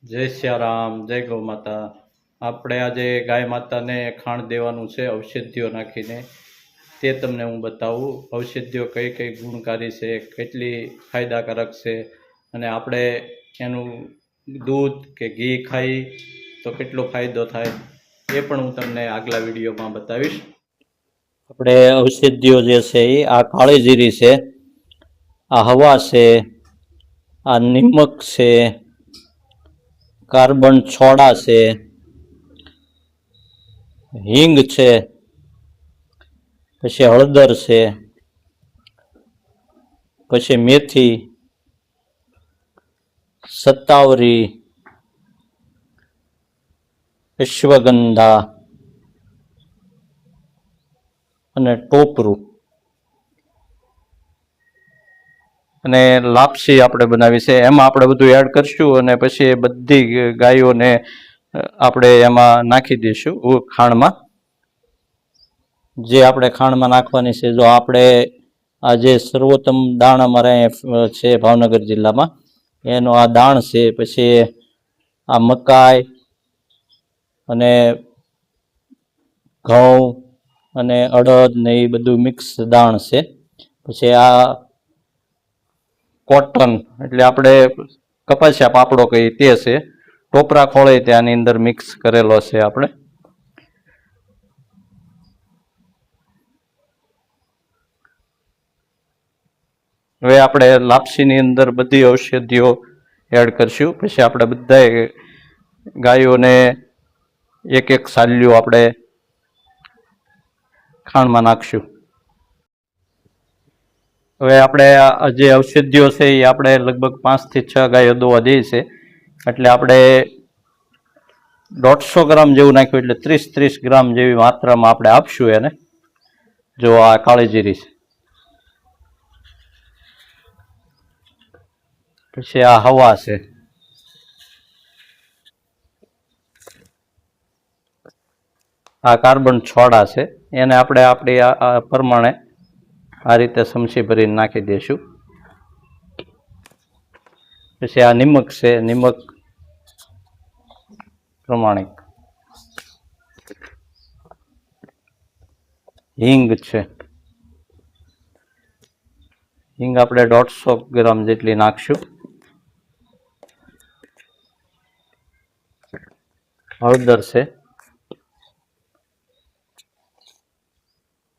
જય સિયારામ, જય ગૌ માતા। આપણે આજે ગાય માતાને ખાણ દેવાનું છે ઔષધિઓ નાખીને, તે તમને હું બતાવું। ઔષધિઓ કઈ કઈ ગુણકારી છે, કેટલી ફાયદાકારક છે, અને આપણે એનું દૂધ કે ઘી ખાઈ તો કેટલો ફાયદો થાય એ પણ હું તમને આગલા વિડીયોમાં બતાવીશ। આપણે ઔષધિઓ જે છે એ આ કાળી જીરી છે, આ હવા છે, આ નિમક છે, કાર્બન છોડા છે, હિંગ છે, પછી હળદર છે, પછી મેથી, સત્તાવરી, અશ્વગંધા અને ટોપરું, અને લાપસી આપણે બનાવી છે। એમાં આપણે બધું એડ કરશું અને પછી બધી ગાયોને આપણે એમાં નાખી દઈશું ખાણમાં। જે આપણે ખાણમાં નાખવાની છે, જો આપણે આ જે સર્વોત્તમ દાણ અમારે છે ભાવનગર જિલ્લામાં, એનો આ દાણ છે, પછી આ મકાઈ અને ઘઉં અને અડદ ને એ બધું મિક્સ દાણ છે। પછી આ કોટન એટલે આપણે કપાસિયા પાપડો કહીએ તે છે, ટોપરા ખોળે ત્યાંની અંદર મિક્સ કરેલો છે આપણે। હવે આપણે લાપસીની અંદર બધી ઔષધિઓ એડ કરશું। પછી આપણે બધાય ગાયોને એક એક સાલ્યું આપણે ખાણમાં નાખશું। હવે આપણે જે ઔષધિઓ છે એ આપણે લગભગ 5 થી 6 ગાયો દોવા દઈએ છે, એટલે આપણે 150 ગ્રામ જેવું નાખ્યું, એટલે 30 ગ્રામ જેવી માત્રામાં આપણે આપશું એને। જો આ કાળી જીરી છે, પછી આ હવા છે, આ કાર્બન છોડા છે, એને આપણે આપણી આ પ્રમાણે આ રીતે સમસી ભરીને નાખી દઈશું। પછી આ નિમક છે, નિમક પ્રમાણિક, હિંગ છે, હિંગ આપણે 150 ગ્રામ જેટલી નાખશું। હળદર છે,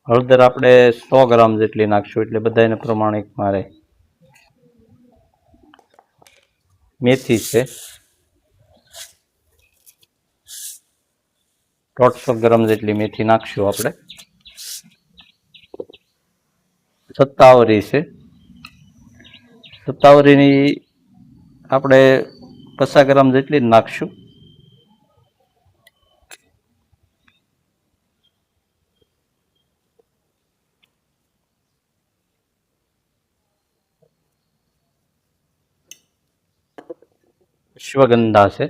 હળદર આપણે 100 ગ્રામ જેટલી નાખશું, એટલે બધાને પ્રમાણિકમાં રહે। મેથી છે, 150 ગ્રામ જેટલી મેથી નાખશું આપણે। સત્તાવરી છે, સત્તાવરીની આપણે 50 ગ્રામ જેટલી જ નાખશું। અશ્વગંધા છે,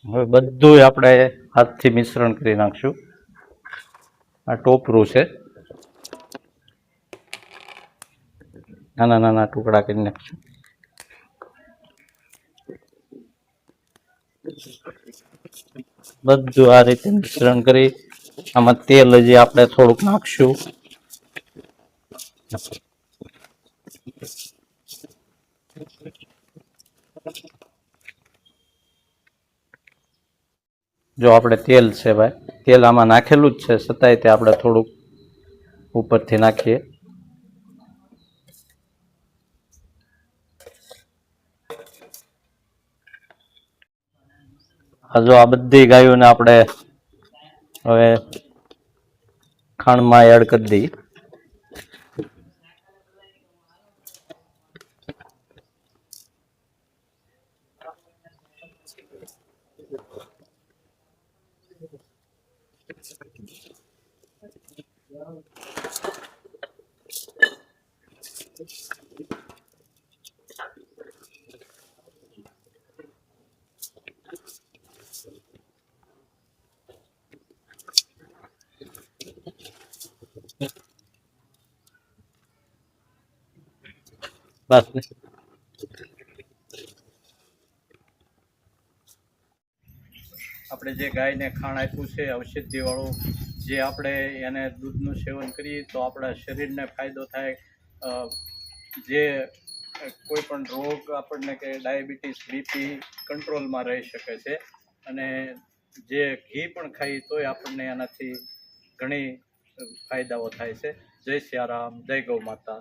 હવે બધું આપણે હાથથી મિશ્રણ કરી નાખશું। આ ટોપરું છે, નાના નાના ટુકડા કરી નાખશું। બધું આ રીતે મિશ્રણ કરી આમાં તેલ હજી આપણે થોડુંક નાખશું। જો આપણે તેલ છે ભાઈ, તેલ આમાં નાખેલું જ છે, છતાંય તે આપણે થોડુંક ઉપરથી નાખીએ। જો આ બધી ગાયોને આપણે હવે ખાણમાં એડ કરી દઈએ। બસ આપણે જે ગાયને ખાણ આપ્યું છે ઔષધિવાળું, જે આપણે એને દૂધનું સેવન કરીએ તો આપણા શરીરને ફાયદો થાય. જે કોઈ પણ રોગ આપણને કે ડાયાબિટીસ બીપી કંટ્રોલમાં રહી શકે છે. અને જે ઘી પણ ખાઈએ તોય આપણને એનાથી ઘણી ફાયદાઓ થાય છે. જય સિયારામ, જય ગૌ માતા.